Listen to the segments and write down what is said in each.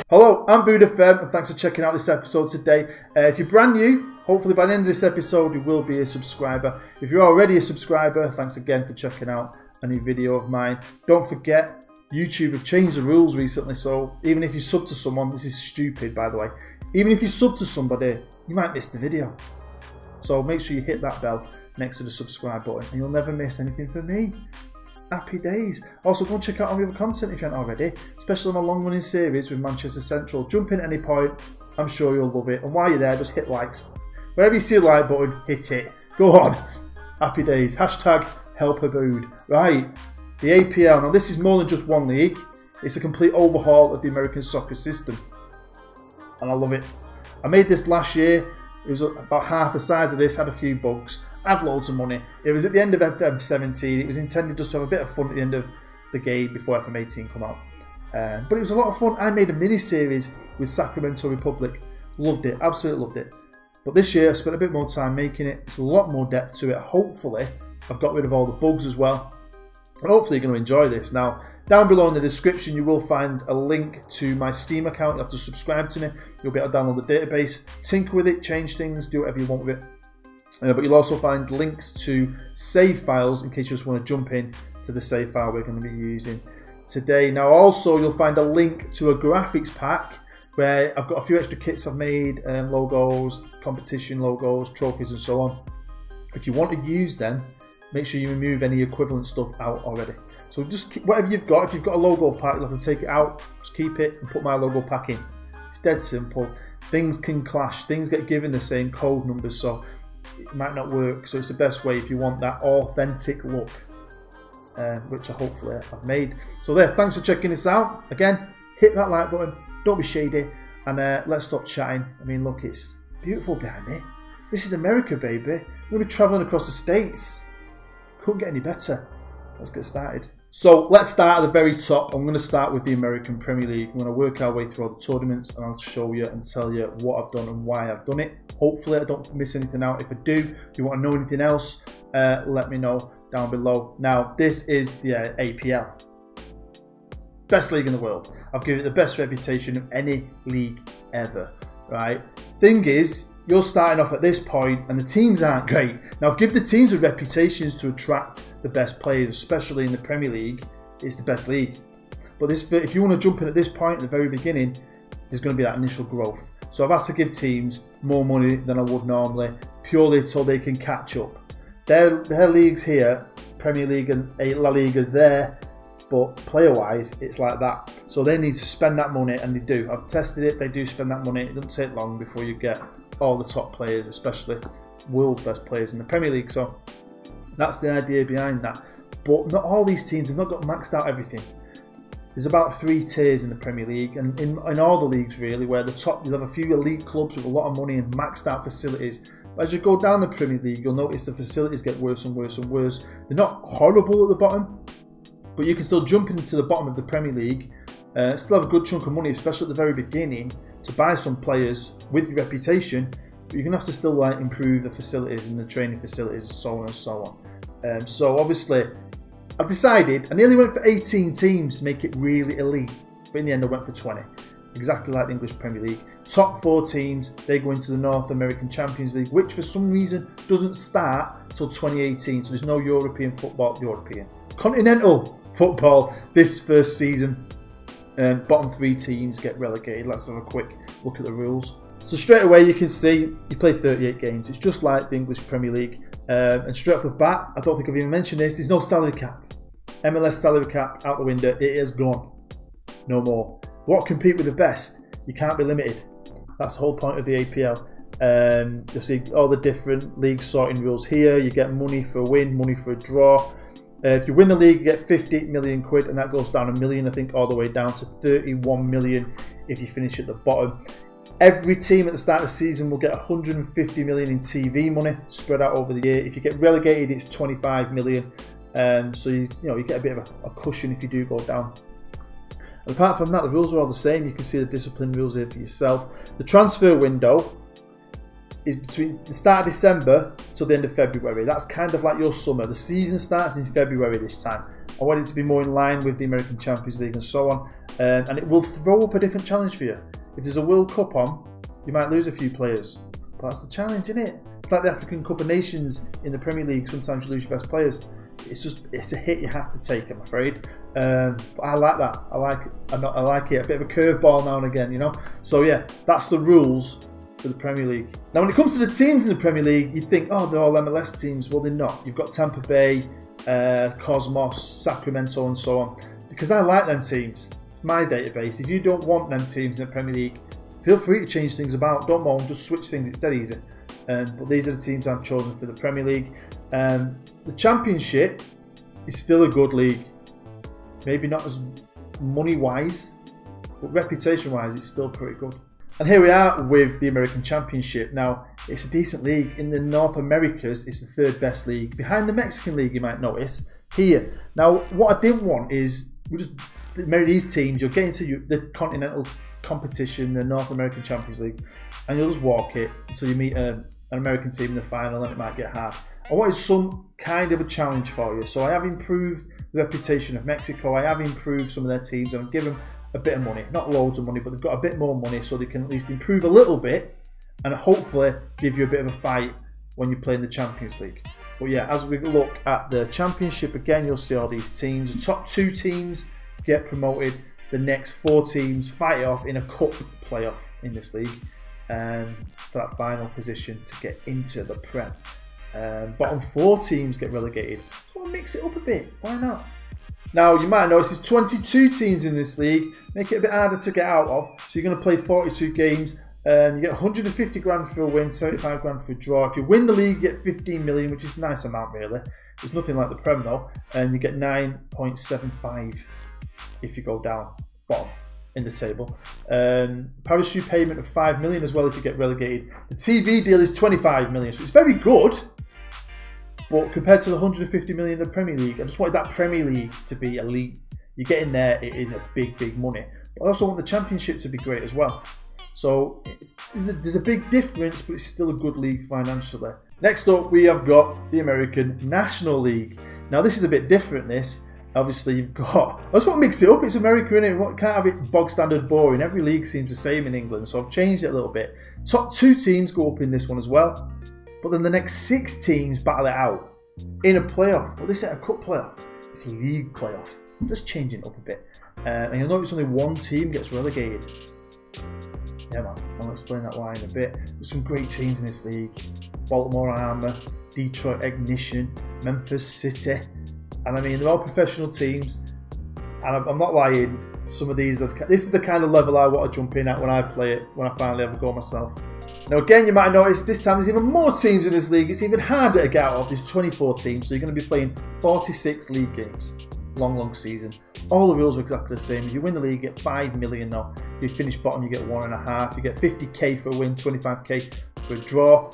Hello, I'm FM, and thanks for checking out this episode today. If you're brand new, hopefully by the end of this episode you will be a subscriber. If you're already a subscriber, thanks again for checking out a new video of mine. Don't forget, YouTube have changed the rules recently, so even if you sub to someone, this is stupid by the way, even if you sub to somebody, you might miss the video. So make sure you hit that bell next to the subscribe button and you'll never miss anything from me. Happy days. Also, go and check out all my other content if you haven't already, especially my long running series with Manchester Central. Jump in at any point, I'm sure you'll love it. And while you're there, just hit likes. Wherever you see a like button, hit it. Go on. Happy days. Hashtag help abood. Right, the APL. Now this is more than just one league. It's a complete overhaul of the American soccer system. And I love it. I made this last year. It was about half the size of this, had a few bugs. Had loads of money. It was at the end of FM18. It was intended just to have a bit of fun at the end of the game before FM18 come out. But it was a lot of fun. I made a mini-series with Sacramento Republic. Loved it. Absolutely loved it. But this year I spent a bit more time making it. It's a lot more depth to it. Hopefully I've got rid of all the bugs as well. And hopefully you're going to enjoy this. Now, down below in the description you will find a link to my Steam account. You have to subscribe to me. You'll be able to download the database, tinker with it, change things, do whatever you want with it. But you'll also find links to save files in case you just want to jump in to the save file we're going to be using today. Now also you'll find a link to a graphics pack where I've got a few extra kits I've made, logos, competition logos, trophies and so on. If you want to use them, make sure you remove any equivalent stuff out already. So just keep, whatever you've got, if you've got a logo pack, you'll have to take it out, just keep it and put my logo pack in. It's dead simple. Things can clash, things get given the same code numbers, so it might not work, so it's the best way if you want that authentic look, which I hopefully I've made. So there, thanks for checking this out. Again, hit that like button, don't be shady, and let's stop chatting. I mean, look, it's beautiful behind me. This is America, baby. I'm going to be travelling across the States. Couldn't get any better. Let's get started. So let's start at the very top. I'm going to start with the American Premier League. I'm going to work our way through all the tournaments and I'll show you and tell you what I've done and why I've done it. Hopefully I don't miss anything out. If I do, if you want to know anything else, let me know down below. Now this is the APL. Best league in the world. I've given it the best reputation of any league ever, right? Thing is, you're starting off at this point and the teams aren't great. Now, I've given the teams a reputations to attract the best players, especially in the Premier League. It's the best league. But this, if you want to jump in at this point at the very beginning, there's going to be that initial growth. So I've had to give teams more money than I would normally, purely so they can catch up. Their leagues here, Premier League and La Liga's there, but player-wise, it's like that. So they need to spend that money, and they do. I've tested it, they do spend that money. It doesn't take long before you get all the top players, especially world's best players in the Premier League. So that's the idea behind that. But not all these teams have not got maxed out everything. There's about 3 tiers in the Premier League, and in all the leagues really, where the top, you'll have a few elite clubs with a lot of money and maxed out facilities. But as you go down the Premier League, you'll notice the facilities get worse and worse and worse. They're not horrible at the bottom, but you can still jump into the bottom of the Premier League, still have a good chunk of money, especially at the very beginning, to buy some players with your reputation, but you're going to have to still like improve the facilities and the training facilities and so on and so on. So obviously, I've decided, I nearly went for 18 teams to make it really elite, but in the end I went for 20. Exactly like the English Premier League. Top 4 teams, they go into the North American Champions League, which for some reason doesn't start until 2018, so there's no European football, continental football this first season. Bottom 3 teams get relegated. Let's have a quick look at the rules. So straight away you can see you play 38 games. It's just like the English Premier League. And straight off the bat, I don't think I've even mentioned this, there's no salary cap. MLS salary cap out the window, it is gone. No more. What compete with the best? You can't be limited. That's the whole point of the APL. You'll see all the different league sorting rules here. You get money for a win, money for a draw. If you win the league, you get 50 million quid, and that goes down a million, I think, all the way down to 31 million if you finish at the bottom. Every team at the start of the season will get 150 million in TV money spread out over the year. If you get relegated, it's 25 million. So you get a bit of a cushion if you do go down. And apart from that, the rules are all the same. You can see the discipline rules here for yourself. The transfer window is between the start of December till the end of February. That's kind of like your summer. The season starts in February this time. I want it to be more in line with the American Champions League and so on. And it will throw up a different challenge for you. If there's a World Cup on, you might lose a few players. But that's the challenge, isn't it? It's like the African Cup of Nations in the Premier League. Sometimes you lose your best players. It's a hit you have to take, I'm afraid. But I like that. I like it. A bit of a curveball now and again, you know. So yeah, that's the rules for the Premier League. Now, when it comes to the teams in the Premier League, you think, oh, they're all MLS teams. Well, they're not. You've got Tampa Bay, Cosmos, Sacramento, and so on. Because I like them teams. It's my database. If you don't want them teams in the Premier League, feel free to change things about. Don't moan, just switch things. It's dead easy. But these are the teams I've chosen for the Premier League. The Championship is still a good league. Maybe not as money-wise, but reputation-wise, it's still pretty good. And here we are with the American Championship. Now, it's a decent league. In the North Americas, it's the third best league. Behind the Mexican League, you might notice, here. Now, what I didn't want is, we just marry these teams, you'll get into the continental competition, the North American Champions League, and you'll just walk it until you meet an American team in the final, and it might get hard. I wanted some kind of a challenge for you, so I have improved the reputation of Mexico. I have improved some of their teams, and I've given them a bit of money, not loads of money, but they've got a bit more money, so they can at least improve a little bit and hopefully give you a bit of a fight when you play in the Champions League. But yeah, as we look at the Championship again, you'll see all these teams. The top 2 teams get promoted. The next 4 teams fight it off in a cup playoff in this league for that final position to get into the Prem. Bottom 4 teams get relegated. So we'll mix it up a bit. Why not? Now, you might notice there's 22 teams in this league. Make it a bit harder to get out of. So you're going to play 42 games. You get 150 grand for a win, 75 grand for a draw. If you win the league, you get 15 million, which is a nice amount, really. It's nothing like the Prem, though. And you get 9.75 if you go down bottom in the table. Parachute payment of 5 million as well if you get relegated. The TV deal is 25 million, so it's very good. But compared to the 150 million in the Premier League, I just wanted that Premier League to be elite. You get in there, it is a big, big money. But I also want the Championship to be great as well. So there's a big difference, but it's still a good league financially. Next up, we have got the American National League. Now, this is a bit different, this. Obviously, you've got... I just want to mix it up. It's America, innit? Can't have it bog standard boring. Every league seems the same in England, so I've changed it a little bit. Top 2 teams go up in this one as well. But then the next 6 teams battle it out in a playoff. Well, this isn't a cup playoff. It's a league playoff. Just changing it up a bit. And you'll notice only 1 team gets relegated. Yeah, man. I'll explain that why in a bit. There's some great teams in this league. Baltimore Armour, Detroit Ignition, Memphis City. And I mean, they're all professional teams. And I'm not lying. Some of these are... This is the kind of level I want to jump in at when I play it, when I finally have a go myself. Now again, you might notice this time there's even more teams in this league. It's even harder to get out of. There's 24 teams, so you're going to be playing 46 league games. Long season. All the rules are exactly the same. If you win the league, you get 5 million now. If you finish bottom, you get 1.5. You get 50k for a win, 25k for a draw.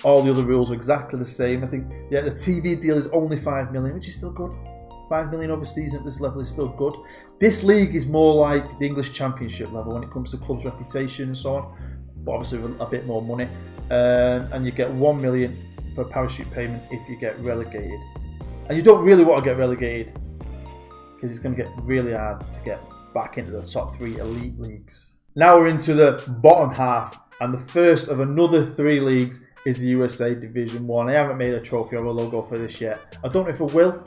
All the other rules are exactly the same. I think, yeah, the TV deal is only 5 million, which is still good. 5 million over season at this level is still good. This league is more like the English Championship level when it comes to club's reputation and so on. But obviously with a bit more money. And you get 1 million for a parachute payment if you get relegated. And you don't really want to get relegated because it's going to get really hard to get back into the top 3 elite leagues. Now we're into the bottom half, and the first of another 3 leagues is the USA Division 1. I haven't made a trophy or a logo for this yet. I don't know if I will.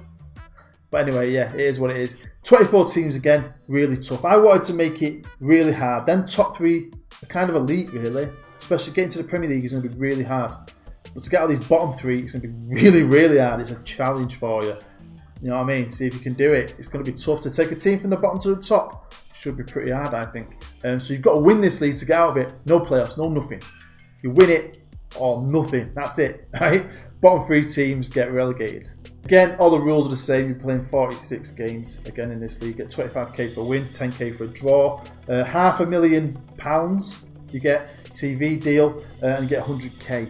But anyway, yeah, it is what it is. 24 teams again, really tough. I wanted to make it really hard. Then top 3 are kind of elite, really. Especially getting to the Premier League is going to be really hard. But to get out of these bottom 3, it's going to be really, really hard. It's a challenge for you. You know what I mean? See if you can do it. It's going to be tough to take a team from the bottom to the top. Should be pretty hard, I think. So you've got to win this league to get out of it. No playoffs, no nothing. You win it or nothing. That's it, right? Bottom 3 teams get relegated. Again, all the rules are the same. You're playing 46 games again in this league. Get 25k for a win, 10k for a draw, £500,000 you get TV deal, and you get 100k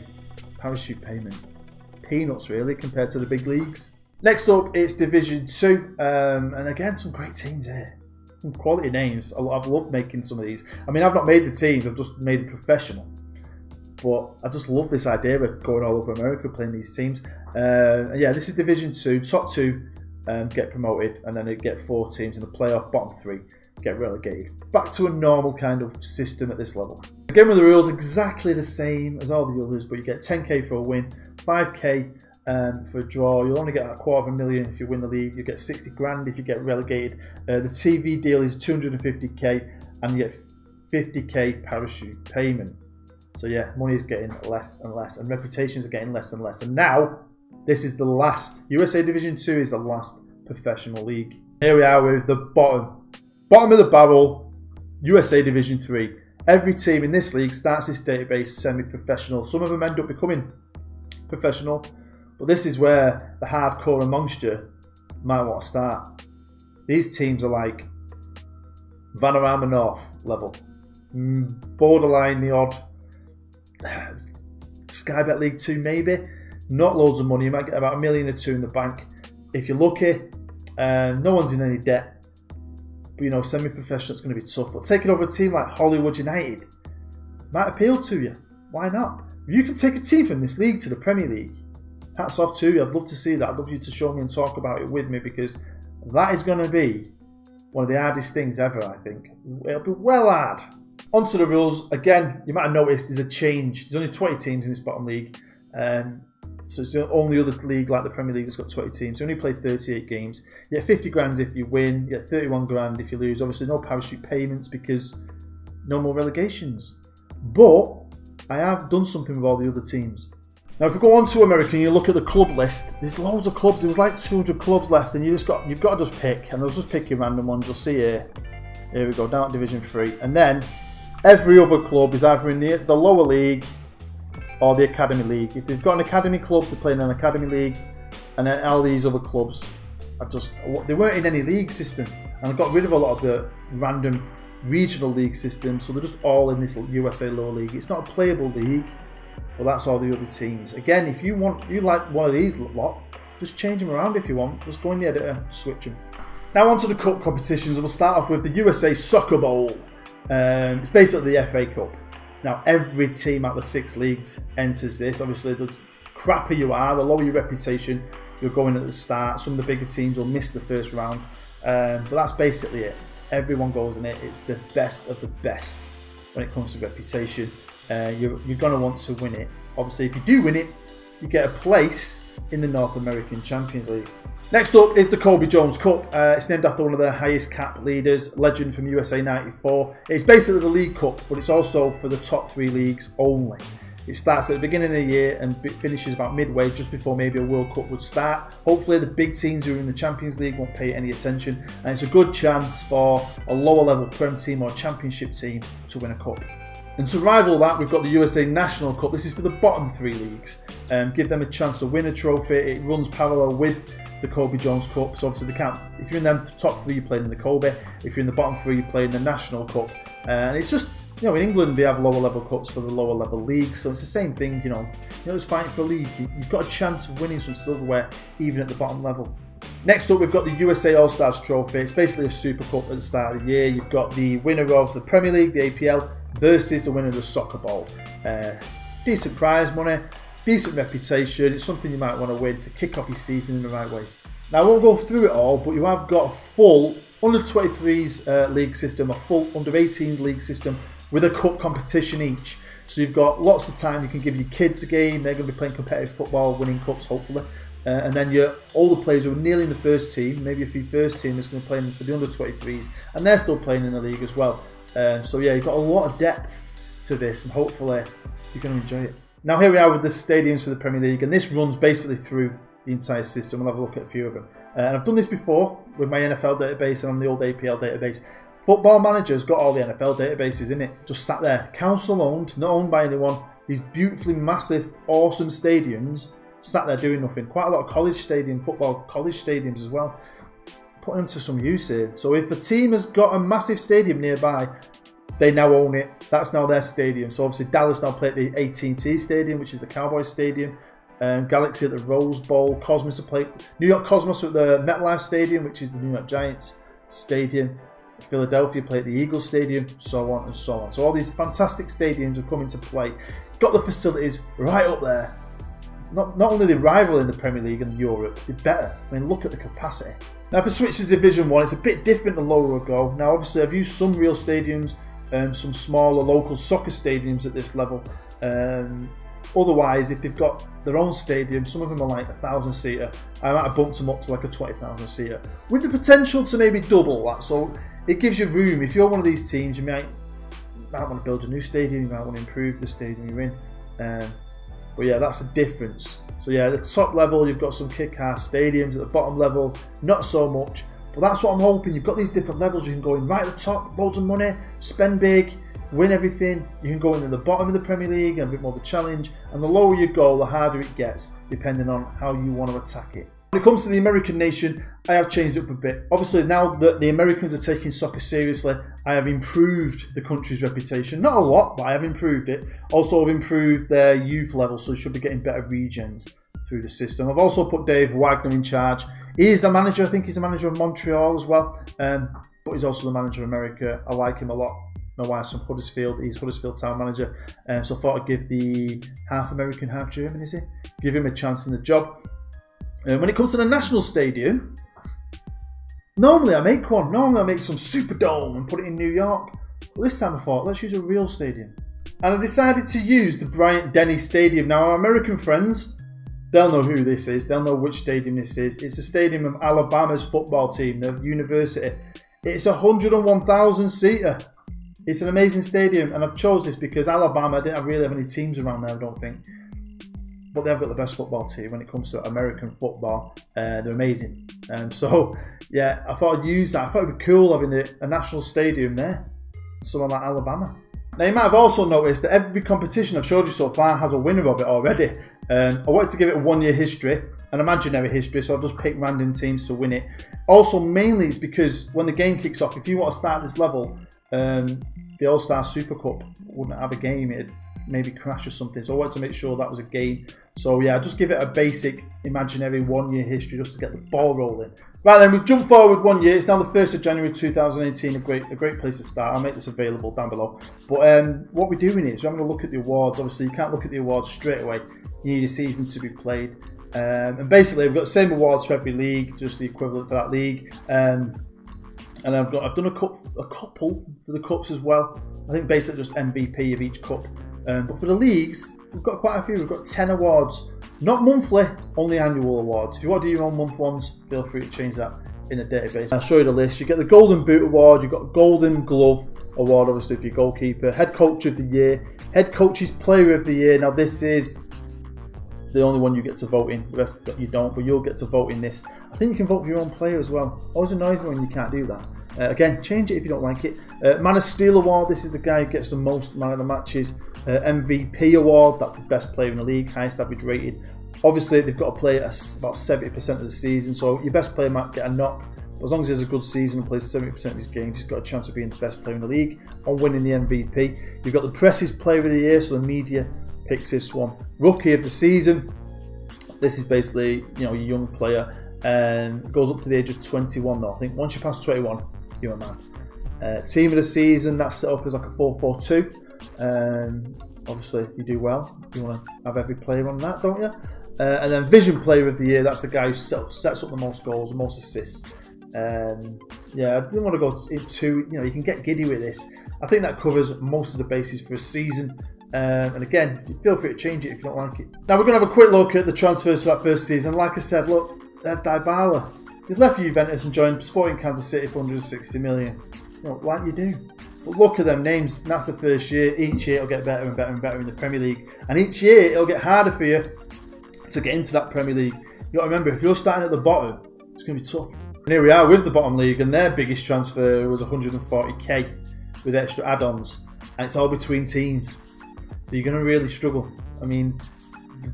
parachute payment. Peanuts really compared to the big leagues. Next up, it's Division 2, and again, some great teams here. Some quality names. I've loved making some of these. I mean, I've not made the teams, I've just made it professional. But I just love this idea of going all over America playing these teams. And yeah, this is Division 2, top 2 get promoted, and then they get 4 teams in the playoff, bottom 3 get relegated. Back to a normal kind of system at this level. Again with the rules exactly the same as all the others, but you get 10k for a win, 5k for a draw. You'll only get a $250,000 if you win the league. You get 60 grand if you get relegated. The TV deal is 250k, and you get 50k parachute payment. So yeah, money is getting less and less, and reputations are getting less and less. And now, this is the last. USA Division 2 is the last professional league. Here we are with the bottom of the barrel, USA Division 3. Every team in this league starts this database semi-professional. Some of them end up becoming professional, but this is where the hardcore amongst you might want to start. These teams are like Vanarama North level, borderline the odd Sky Bet League 2 maybe. Not loads of money, you might get about $1 million or $2 million in the bank if you're lucky. No one's in any debt, but you know, semi-professional is going to be tough. But taking over a team like Hollywood United might appeal to you. Why not? If you can take a team from this league to the Premier League, hats off to you. I'd love to see that. I'd love you to show me and talk about it with me, because that is going to be one of the hardest things ever, I think. It'll be well hard. Onto the rules. Again, you might have noticed there's a change. There's only 20 teams in this bottom league. So it's the only other league like the Premier League that's got 20 teams. You only play 38 games. You get 50 grand if you win. You get 31 grand if you lose. Obviously no parachute payments because no more relegations. But I have done something with all the other teams. Now if we go on to America and you look at the club list, there's loads of clubs. There was like 200 clubs left, and you've got to just pick. And I'll just pick your random ones. You'll see here. Here we go, down at Division 3. And then every other club is either in the lower league or the Academy League. If they've got an Academy club, they're playing an Academy League, and then all these other clubs are just, they weren't in any league system, and I got rid of a lot of the random regional league systems, so they're just all in this USA Lower League. It's not a playable league, but that's all the other teams. Again, if you like one of these lot, just change them around if you want. Just go in the editor, switch them. Now onto the cup competitions, and we'll start off with the USA Soccer Bowl. It's basically the FA Cup. Now, every team out of the 6 leagues enters this. Obviously, the crappier you are, the lower your reputation, you're going at the start. Some of the bigger teams will miss the first round. But that's basically it. Everyone goes in it. It's the best of the best when it comes to reputation. You're going to want to win it. Obviously, if you do win it, you get a place in the North American Champions League. Next up is the Cobi Jones Cup. It's named after one of the highest cap leaders, legend from USA 94. It's basically the League Cup, but it's also for the top 3 leagues only. It starts at the beginning of the year and finishes about midway, just before maybe a World Cup would start. Hopefully the big teams who are in the Champions League won't pay any attention, and it's a good chance for a lower level Prem team or Championship team to win a cup. And to rival that, we've got the USA National Cup. This is for the bottom 3 leagues. Give them a chance to win a trophy. It runs parallel with the Cobi Jones Cup, so obviously they can't, if you're in them top 3 you're playing in the Cobi, if you're in the bottom 3 you're playing the National Cup, and it's just, you know, in England they have lower level cups for the lower level leagues, so it's the same thing, you know, just fighting for a league, you've got a chance of winning some silverware even at the bottom level. Next up we've got the USA All-Stars Trophy. It's basically a Super Cup at the start of the year. You've got the winner of the Premier League, the APL, versus the winner of the Soccer Bowl. Decent prize money, decent reputation. It's something you might want to win to kick off your season in the right way. Now I won't go through it all, but you have got a full under-23s league system, a full under-18 league system with a cup competition each. So you've got lots of time. You can give your kids a game. They're going to be playing competitive football, winning cups hopefully. And then your older players who are nearly in the first team, maybe a few first teamers going to play for the under-23s, and they're still playing in the league as well. So yeah, you've got a lot of depth to this, and hopefully you're going to enjoy it. Now here we are with the stadiums for the Premier League, and this runs basically through the entire system. We'll have a look at a few of them. And I've done this before with my NFL database and on the old APL database. Football Manager's got all the NFL databases in it, just sat there. Council owned, not owned by anyone. These beautifully massive, awesome stadiums sat there doing nothing. Quite a lot of college stadium, football college stadiums as well. Putting them to some use here. So if a team has got a massive stadium nearby, they now own it. That's now their stadium. So obviously Dallas now play at the AT&T Stadium, which is the Cowboys Stadium. Galaxy at the Rose Bowl. Cosmos are playing. New York Cosmos at the MetLife Stadium, which is the New York Giants Stadium. Philadelphia play at the Eagles Stadium, so on and so on. So all these fantastic stadiums have come into play. Got the facilities right up there. not only they rival in the Premier League and Europe, they're better. I mean, look at the capacity. Now, if I switch to Division 1, it's a bit different than lower ago. Now, obviously, I've used some real stadiums, some smaller local soccer stadiums at this level. Otherwise, if they've got their own stadium, some of them are like 1,000-seater. I might have bumped them up to like a 20,000-seater, with the potential to maybe double that. So it gives you room. If you're one of these teams, you might want to build a new stadium, you might want to improve the stadium you're in. But yeah, that's the difference. So yeah, at the top level, you've got some kick-ass stadiums. At the bottom level, not so much. But that's what I'm hoping. You've got these different levels. You can go in right at the top, loads of money, spend big, win everything. You can go in at the bottom of the Premier League and a bit more of a challenge. And the lower you go, the harder it gets, depending on how you want to attack it. When it comes to the American nation, I have changed it up a bit. Obviously, now that the Americans are taking soccer seriously, I have improved the country's reputation. Not a lot, but I have improved it. Also, I've improved their youth level, so they should be getting better regens through the system. I've also put Dave Wagner in charge. He is the manager. I think he's the manager of Montreal as well, but he's also the manager of America. I like him a lot. My wife's from Huddersfield. He's Huddersfield town manager. So I thought I'd give the half American, half German, is he? Give him a chance in the job. When it comes to the national stadium, normally I make one. Normally I make some Superdome and put it in New York. But this time I thought, let's use a real stadium. And I decided to use the Bryant-Denny Stadium. Now, our American friends, they'll know who this is. They'll know which stadium this is. It's the stadium of Alabama's football team, the university. It's a 101,000-seater. It's an amazing stadium, and I've chose this because Alabama didn't really have any teams around there, I don't think. But they've got the best football team when it comes to American football. They're amazing. So, yeah, I thought I'd use that. I thought it'd be cool having a national stadium there. Somewhere like Alabama. Now, you might have also noticed that every competition I've showed you so far has a winner of it already. I wanted to give it a one-year history, an imaginary history, so I've just picked random teams to win it. Also, mainly it's because when the game kicks off, if you want to start this level, the All-Star Super Cup wouldn't have a game. It'd maybe crash or something. So I wanted to make sure that was a game. So yeah, just give it a basic imaginary one-year history just to get the ball rolling. Right then, we've jumped forward 1 year. It's now the 1st of January 2018. A great place to start. I'll make this available down below. But what we're doing is we're having a look at the awards. Obviously, you can't look at the awards straight away. You need a season to be played. And basically, we've got the same awards for every league, just the equivalent for that league. And I've done a couple for the cups as well. I think basically just MVP of each cup. But for the leagues, we've got quite a few. We've got 10 awards. Not monthly, only annual awards. If you want to do your own month ones, feel free to change that in the database. I'll show you the list. You get the Golden Boot Award, you've got Golden Glove Award, obviously, for your goalkeeper, Head Coach of the Year, Head Coach's Player of the Year. Now, this is the only one you get to vote in. The rest you don't, but you'll get to vote in this. I think you can vote for your own player as well. Always annoys me when you can't do that. Again, change it if you don't like it. Man of Steel Award, this is the guy who gets the most man of the matches. MVP Award, that's the best player in the league, highest average rated. Obviously, they've got to play about 70% of the season, so your best player might get a knock. But as long as he has a good season and plays 70% of his games, he's got a chance of being the best player in the league or winning the MVP. You've got the Press's Player of the Year, so the media picks this one. Rookie of the Season, this is basically, you know, a young player and goes up to the age of 21 though. I think once you pass 21, you're a man. Team of the Season, that's set up as like a 4-4-2. Obviously, you do well. You want to have every player on that, don't you? And then Vision Player of the Year, that's the guy who sets up the most goals, the most assists. Yeah, I didn't want to go into, you know, you can get giddy with this. I think that covers most of the bases for a season. And again, feel free to change it if you don't like it. Now we're going to have a quick look at the transfers for that first season. Like I said, look, there's Dybala. He's left for Juventus and joined Sporting Kansas City for 160 million. You know, like you do. But look at them names, and that's the first year. Each year it'll get better and better and better in the Premier League. And each year it'll get harder for you to get into that Premier League. You got to remember, if you're starting at the bottom, it's going to be tough. And here we are with the bottom league, and their biggest transfer was 140k with extra add-ons. And it's all between teams. So you're going to really struggle. I mean,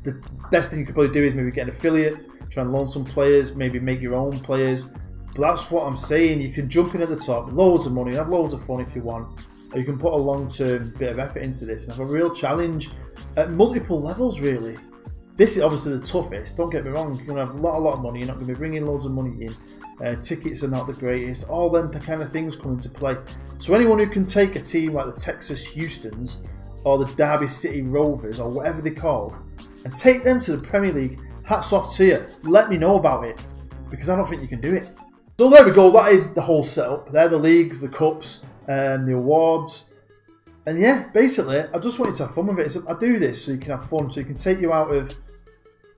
the best thing you could probably do is maybe get an affiliate, try and loan some players, maybe make your own players. But that's what I'm saying. You can jump in at the top, loads of money, have loads of fun if you want. Or you can put a long-term bit of effort into this and have a real challenge at multiple levels, really. This is obviously the toughest, don't get me wrong. You're going to have a lot of money, you're not going to be bringing loads of money in. Tickets are not the greatest. All them kind of things come into play. So anyone who can take a team like the Texas Houstons or the Derby City Rovers or whatever they're called and take them to the Premier League, hats off to you. Let me know about it, because I don't think you can do it. So there we go, that is the whole setup. They're the leagues, the cups, the awards. And yeah, basically, I just want you to have fun with it. So I do this so you can have fun, so you can take you out of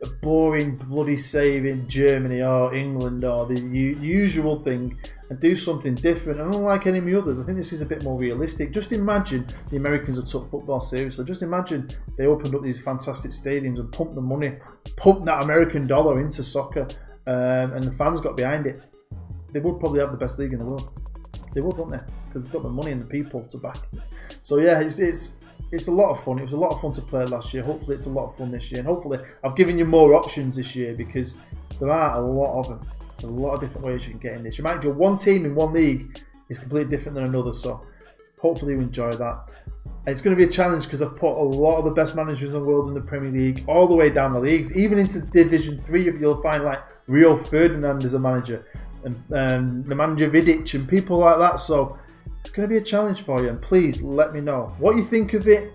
a boring, bloody saving Germany or England or the usual thing and do something different. And unlike any of the others, I think this is a bit more realistic. Just imagine the Americans have took football seriously. Just imagine they opened up these fantastic stadiums and pumped the money, pumped that American dollar into soccer, and the fans got behind it. They would probably have the best league in the world. They would, wouldn't they? Because they've got the money and the people to back it. So yeah, it's a lot of fun. It was a lot of fun to play last year. Hopefully it's a lot of fun this year. And hopefully I've given you more options this year, because there are a lot of them. There's a lot of different ways you can get in this. You might do one team in one league is completely different than another. So hopefully you enjoy that. And it's going to be a challenge because I've put a lot of the best managers in the world in the Premier League all the way down the leagues, even into Division 3. You'll find like Rio Ferdinand as a manager, and Nemanja Vidic and people like that. So it's going to be a challenge for you, and please let me know what you think of it,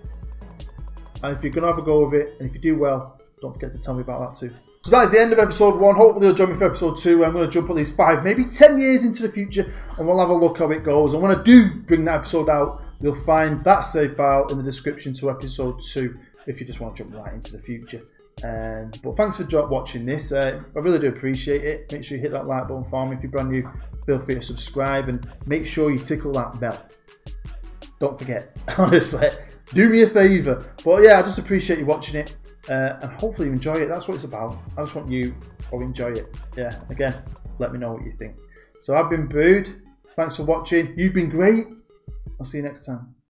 and if you're going to have a go with it, and if you do well, don't forget to tell me about that too. So that is the end of episode 1. Hopefully you'll join me for episode 2. I'm going to jump at least 5, maybe 10 years into the future, and we'll have a look how it goes. And when I do bring that episode out, you'll find that save file in the description to episode 2 if you just want to jump right into the future. But thanks for watching this. I really do appreciate it. Make sure you hit that like button for me. If you're brand new, feel free to subscribe, and make sure you tickle that bell. Don't forget, honestly, do me a favour. But yeah, I just appreciate you watching it, and hopefully you enjoy it. That's what it's about. I just want you to enjoy it. Yeah, again, let me know what you think. So I've been Brood. Thanks for watching. You've been great. I'll see you next time.